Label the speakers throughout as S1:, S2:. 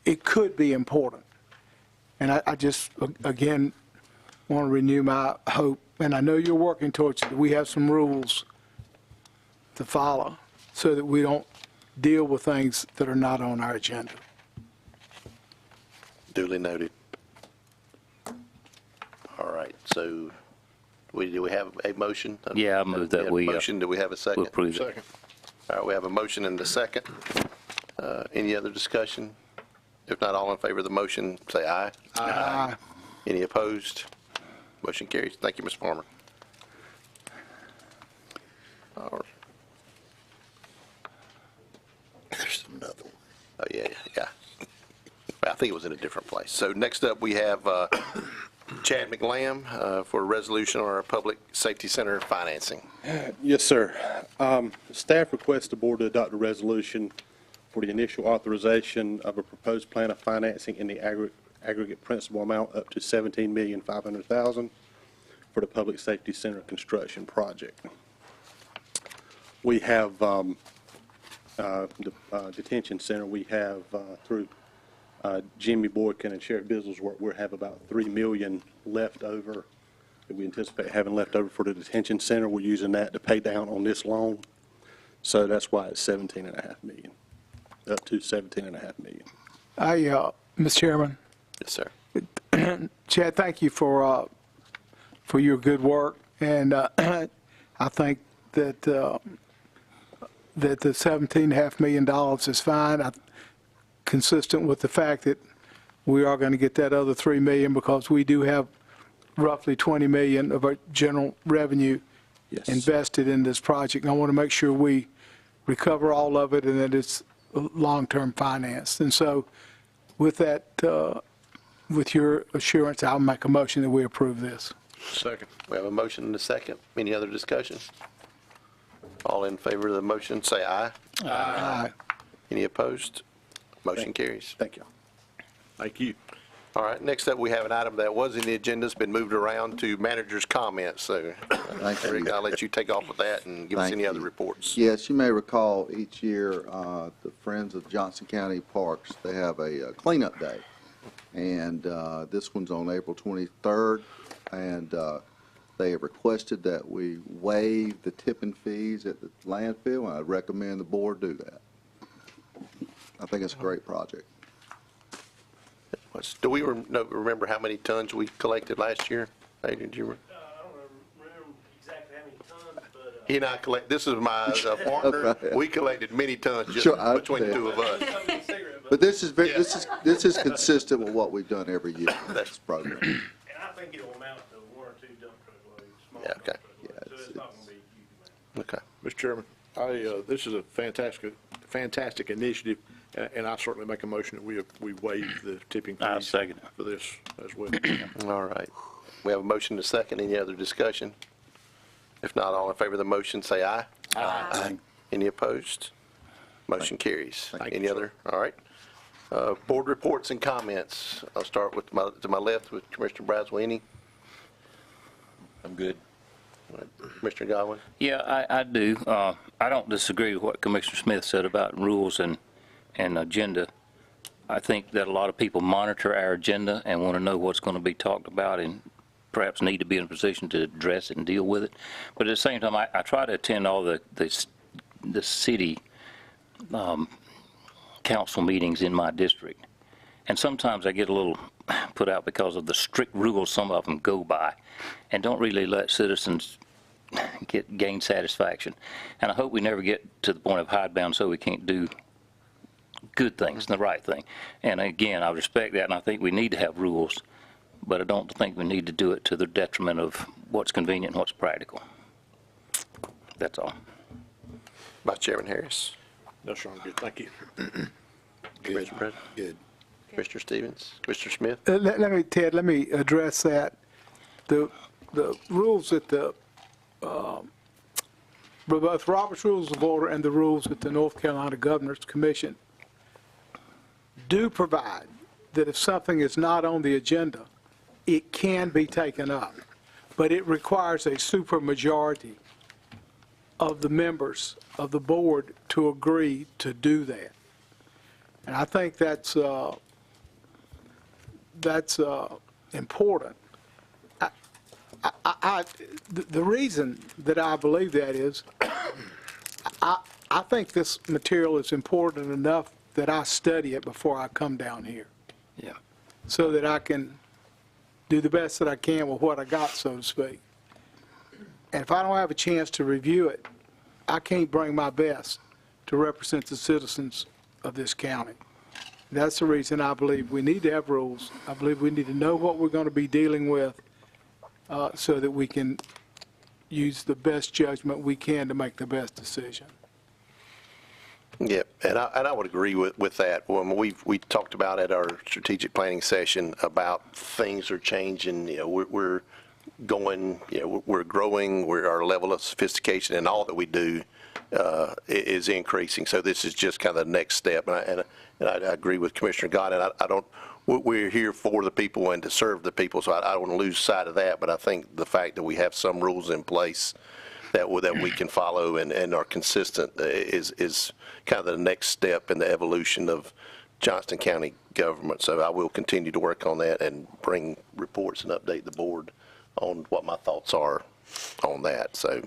S1: it could be important. And I just, again, want to renew my hope, and I know you're working towards it. We have some rules to follow so that we don't deal with things that are not on our agenda.
S2: Duly noted. All right, so do we have a motion?
S3: Yeah, I move that we
S2: motion. Do we have a second?
S3: we approve it.
S4: Second.
S2: All right, we have a motion and a second. Any other discussion? If not, all in favor of the motion, say aye.
S1: Aye.
S2: Any opposed? Motion carries. Thank you, Ms. Farmer. All right.
S4: There's another one.
S2: Oh, yeah. I think it was in a different place. So next up, we have Chad McLam for a resolution on our public safety center financing.
S5: Yes, sir. Staff requests the board to adopt a resolution for the initial authorization of a proposed plan of financing in the aggregate principal amount up to $17,500,000 for the public safety center construction project. We have the detention center. We have through Jimmy Boykin and Sheriff Bizzle's work, we have about $3 million left over that we anticipate having left over for the detention center. We're using that to pay down on this loan. So that's why it's $17.5 million, up to $17.5 million.
S1: Mr. Chairman.
S2: Yes, sir.
S1: Chad, thank you for your good work, and I think that the $17.5 million is fine, consistent with the fact that we are going to get that other $3 million because we do have roughly $20 million of our general revenue invested in this project. And I want to make sure we recover all of it and that it's long-term financed. And so with that, with your assurance, I'll make a motion that we approve this.
S4: Second.
S2: We have a motion and a second. Any other discussion? All in favor of the motion, say aye.
S1: Aye.
S2: Any opposed? Motion carries.
S5: Thank you.
S4: Thank you.
S2: All right, next up, we have an item that was in the agenda. It's been moved around to manager's comments. So, Rick, I'll let you take off with that and give us any other reports.
S6: Yes, you may recall each year the Friends of Johnston County Parks, they have a cleanup day. And this one's on April 23rd. And they have requested that we waive the tipping fees at the landfill. And I recommend the board do that. I think it's a great project.
S2: Do we remember how many tons we collected last year? Adrian, do you remember?
S7: I don't remember exactly how many tons, but...
S2: He and I collect. This is my partner.
S6: Okay.
S2: We collected many tons just
S6: Sure,
S2: between the two of us.
S6: But this is very, this is consistent with what we've done every year for this program.
S7: And I think it'll amount to 1 or 2 dump truck loads, small
S2: Yeah, okay.
S7: dump truck loads, so it's not going to be a huge amount.
S2: Okay.
S4: Mr. Chairman, this is a fantastic initiative, and I certainly make a motion that we waive the tipping
S3: I
S4: fees
S3: second it.
S4: for this as well.
S2: All right. We have a motion to second. Any other discussion? If not, all in favor of the motion, say aye.
S4: Aye.
S2: Any opposed? Motion carries.
S4: Thank
S2: Any
S4: you,
S2: other? All right. Board reports and comments. I'll start with to my left with Commissioner Braswell.
S3: I'm good.
S2: Commissioner Godwin?
S3: Yeah, I do. I don't disagree with what Commissioner Smith said about rules and agenda. I think that a lot of people monitor our agenda and want to know what's going to be talked about and perhaps need to be in a position to address it and deal with it. But at the same time, I try to attend all the city council meetings in my district. And sometimes I get a little put out because of the strict rules some of them go by and don't really let citizens gain satisfaction. And I hope we never get to the point of hidebound so we can't do good things and the right thing. And again, I respect that, and I think we need to have rules, but I don't think we need to do it to the detriment of what's convenient and what's practical. That's all.
S2: Vice Chairman Harris?
S4: No, sir, I'm good. Thank you.
S2: Commissioner President? Good. Commissioner Stevens? Commissioner Smith?
S1: Ted, let me address that. The rules at both Robert's Rules of Order and the rules at the North Carolina Governor's Commission do provide that if something is not on the agenda, it can be taken up, but it requires a supermajority of the members of the board to agree to do that. And I think that's that's important. The reason that I believe that is, I think this material is important enough that I study it before I come down here,
S3: Yeah.
S1: so that I can do the best that I can with what I got, so to speak. And if I don't have a chance to review it, I can't bring my best to represent the citizens of this county. That's the reason I believe we need to have rules. I believe we need to know what we're going to be dealing with so that we can use the best judgment we can to make the best decision.
S2: Yeah, and I would agree with that. When we talked about at our strategic planning session about things are changing, we're going, we're growing, our level of sophistication and all that we do is increasing. So this is just kind of the next step. And I agree with Commissioner Gott, and we're here for the people and to serve the people, so I don't want to lose sight of that. But I think the fact that we have some rules in place that we can follow and are consistent is kind of the next step in the evolution of Johnston County government. So I will continue to work on that and bring reports and update the board on what my thoughts are on that. So,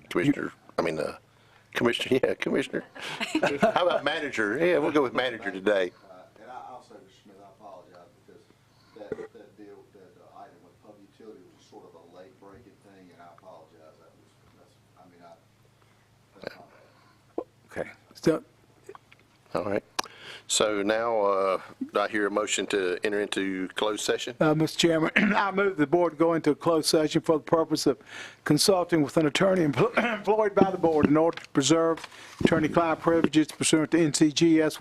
S2: Commissioner, Commissioner. How about manager? Yeah, we'll go with manager today.
S6: And I'll say, Mr. Smith, I apologize because that deal, that item with public utility was sort of a late breaking thing, and I apologize. That's my bad.
S1: Okay. So,
S2: All right. So now, I hear a motion to enter into closed session.
S1: Mr. Chairman, I move the board go into a closed session for the purpose of consulting with an attorney employed by the board in order to preserve attorney-client privileges pursuant to NCGS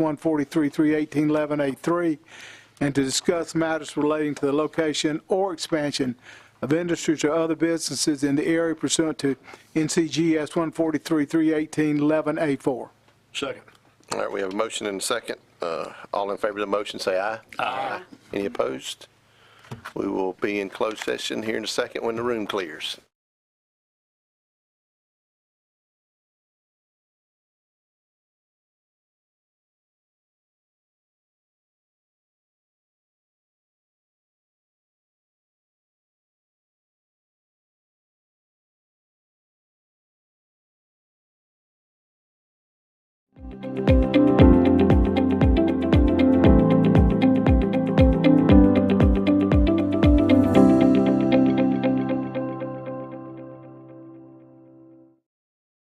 S1: 143-318-11A3, and to discuss matters relating to the location or expansion of industries or other businesses in the area pursuant to NCGS 143-318-11A4.
S4: Second.
S2: All right, we have a motion and a second. All in favor of the motion, say aye. Aye. Any opposed? We will be in closed session here in a second when the room clears.
S8: Thank you.